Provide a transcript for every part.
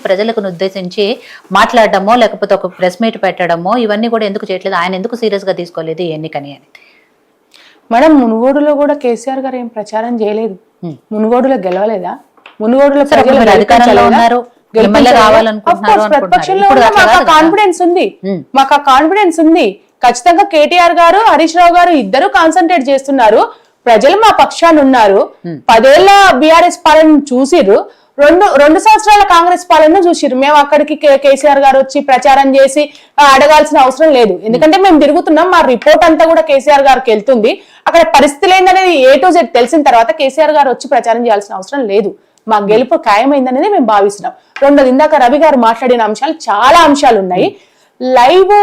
ప్రజలకు ఉద్దేశించి మాట్లాడడమో లేకపోతే ఒక ప్రెస్ మీట్ పెట్టడమో ఇవన్నీ కూడా ఎందుకు చేయట్లేదు? ఆయన ఎందుకు సీరియస్ గా తీసుకోలేదు ఈ ఎన్నికని అని? మేడం మునుగోడులో కూడా కేసీఆర్ గారు ఏం ప్రచారం చేయలేదు. మునుగోడులో గెలవలేదా? మునుగోడులో ప్రజలు అధికారంలో ఉన్నారు, ప్రతిపక్షంలో మాకు కాన్ఫిడెన్స్ ఉంది, మాకు ఆ కాన్ఫిడెన్స్ ఉంది. ఖచ్చితంగా కేటీఆర్ గారు హరీష్ రావు గారు ఇద్దరు కాన్సన్ట్రేట్ చేస్తున్నారు. ప్రజలు మా పక్షాన్ని ఉన్నారు. 10 ఏళ్ల బీఆర్ఎస్ పాలన చూసిర్రు, రెండు సంవత్సరాల కాంగ్రెస్ పాలన చూసిర్రు. మేము అక్కడికి కేసీఆర్ గారు వచ్చి ప్రచారం చేసి అడగాల్సిన అవసరం లేదు. ఎందుకంటే మేము తిరుగుతున్నాం, మా రిపోర్ట్ అంతా కూడా కేసీఆర్ గారికి వెళ్తుంది. అక్కడ పరిస్థితులు ఏందనేది A to Z తెలిసిన తర్వాత కేసీఆర్ గారు వచ్చి ప్రచారం చేయాల్సిన అవసరం లేదు. మా గెలుపు ఖాయమైందనేది మేము భావిస్తున్నాం. రెండోది, ఇందాక రవి గారు మాట్లాడిన అంశాలు చాలా అంశాలు ఉన్నాయి. లైవ్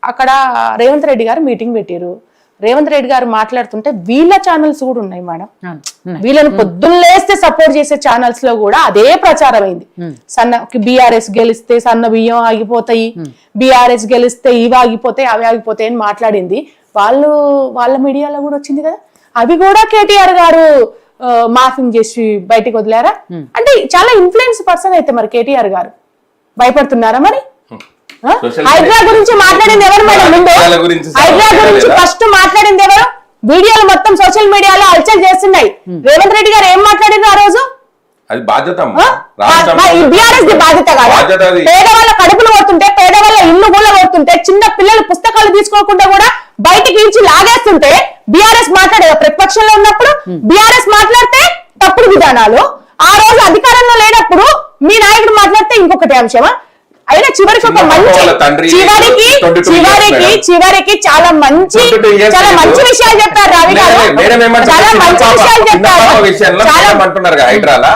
అక్కడ రేవంత్ రెడ్డి గారు మీటింగ్ పెట్టారు. రేవంత్ రెడ్డి గారు మాట్లాడుతుంటే వీళ్ళ ఛానల్స్ కూడా ఉన్నాయి మేడం. వీళ్ళని పొద్దున్న లేస్తే సపోర్ట్ చేసే ఛానల్స్ లో కూడా అదే ప్రచారం అయింది. బీఆర్ఎస్ గెలిస్తే సన్న బియ్యం ఆగిపోతాయి, బీఆర్ఎస్ గెలిస్తే ఇవి ఆగిపోతాయి, అవి ఆగిపోతాయి అని మాట్లాడింది. వాళ్ళ మీడియాలో కూడా వచ్చింది కదా. అవి కూడా కేటీఆర్ గారు మాఫింగ్ చేసి బయటకు వదిలేరా? అంటే చాలా ఇన్ఫ్లుయెన్స్ పర్సన్ అయితే మరి కేటీఆర్ గారు భయపడుతున్నారా మరి? హైడ్రా గురించి మాట్లాడింది ఎవరు మేడం? ముందు హైడ్రా గురించి ఫస్ట్ మాట్లాడింది ఎవరు? వీడియోలు మొత్తం సోషల్ మీడియాలో హల్చల్ చేస్తున్నాయి. రేవంత్ రెడ్డి గారు ఏం మాట్లాడింది ఆ రోజు? అది బాధ్యత, బీఆర్ఎస్ ది బాధ్యత కాదు. పేదవాళ్ళ కడుపులు కొడుతుంటే, పేదవాళ్ళ ఇల్లు గూళ్ళ కొడుతుంటే, చిన్న పిల్లలు పుస్తకాలు తీసుకోకుండా కూడా బయటికి ఇచ్చి లాగేస్తుంటే బీఆర్ఎస్ మాట్లాడేది. ప్రతిపక్షంలో ఉన్నప్పుడు బీఆర్ఎస్ మాట్లాడితే తప్పుడు విధానాలు, ఆ రోజు అధికారంలో లేనప్పుడు మీ నాయకుడు మాట్లాడితే ఇంకొకటి అంశమా? అయినా చివరికి ఒక మంచి చివరికి చాలా మంచి విషయాలు చెప్పారు రవి గారు. చాలా మంచి విషయాలు చెప్పారు. హైడ్రాలా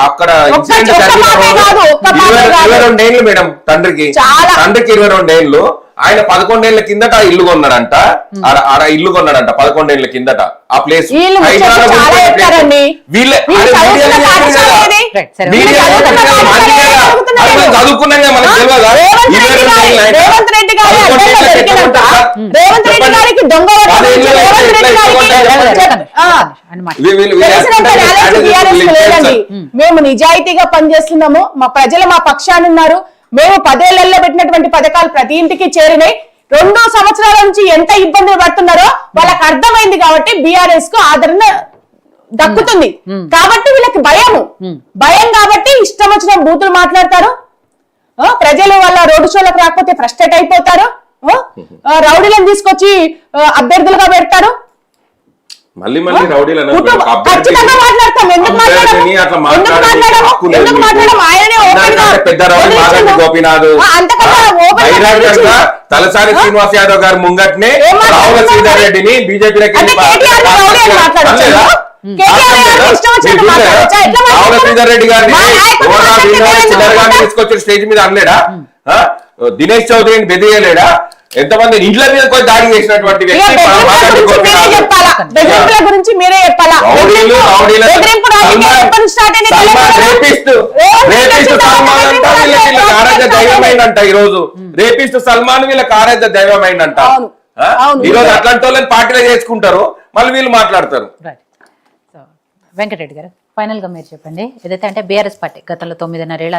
అక్కడ 22 ఏళ్ళు మేడం తండ్రికి 22 ఏళ్ళు. ఆయన 11 ఏళ్ల కిందట ఇల్లు కొన్నాడంట, ఆడ ఇల్లు కొన్నాడంట 11 ఏళ్ల కిందట. ఆ ప్లేస్ చదువుకున్నాం మనకు తెలియదా? రేవంత్ రెడ్డి గారికి దొంగ మేము నిజాయితీగా పనిచేస్తున్నాము, మా ప్రజలు మా పక్షాన్ని ఉన్నారు. మేము 10 ఏళ్లలో పెట్టినటువంటి పథకాలు ప్రతి ఇంటికి చేరినాయి. 2 సంవత్సరాల నుంచి ఎంత ఇబ్బందులు పడుతున్నారో వాళ్ళకి అర్థమైంది కాబట్టి బీఆర్ఎస్ కు ఆదరణ దక్కుతుంది. కాబట్టి వీళ్ళకి భయం కాబట్టి ఇష్టం వచ్చిన బూతులు మాట్లాడతారు. ప్రజలు వాళ్ళ రోడ్డు షోలకు రాకపోతే ఫ్రస్ట్రేట్ అయిపోతారు. రౌడీలను తీసుకొచ్చి అభ్యర్థులుగా పెడతారు. మళ్ళీ రౌడీలను ఖచ్చితంగా మాట్లాడతాం. ఎందుకు మాట్లాడము? ఆయననే పెద్ద రౌడీ మాగంటి గోపీనాథ్, తలసాని శ్రీనివాస్ యాదవ్ గారు ముంగట్నే రావుల శ్రీధర్ రెడ్డిని బీజేపీలోకి రావుల శ్రీధర్ రెడ్డి గారిని తీసుకొచ్చిన స్టేజ్ మీద అనలేడా? దినేష్ చౌదరిని బెదిరియలేడా? ఎంతమంది ఇండ్ల మీద పోయి దాడి చేసినటువంటి వ్యక్తి గురించి మీరే చెప్పాలా? ఆరాధ్య దైవమైందంట. ఈ రోజు రేపిస్ట్ సల్మాన్ వీళ్ళకి ఆరాధ్య దైవమైందంట. ఈ రోజు అట్లాంటి వాళ్ళని పార్టీలో చేసుకుంటారు, మళ్ళీ వీళ్ళు మాట్లాడతారు. వెంకటరెడ్డి గారు, ఫైనల్ గా మీరు చెప్పండి. ఏదైతే అంటే బీఆర్ఎస్ పార్టీ గతంలో 9.5 ఏళ్ల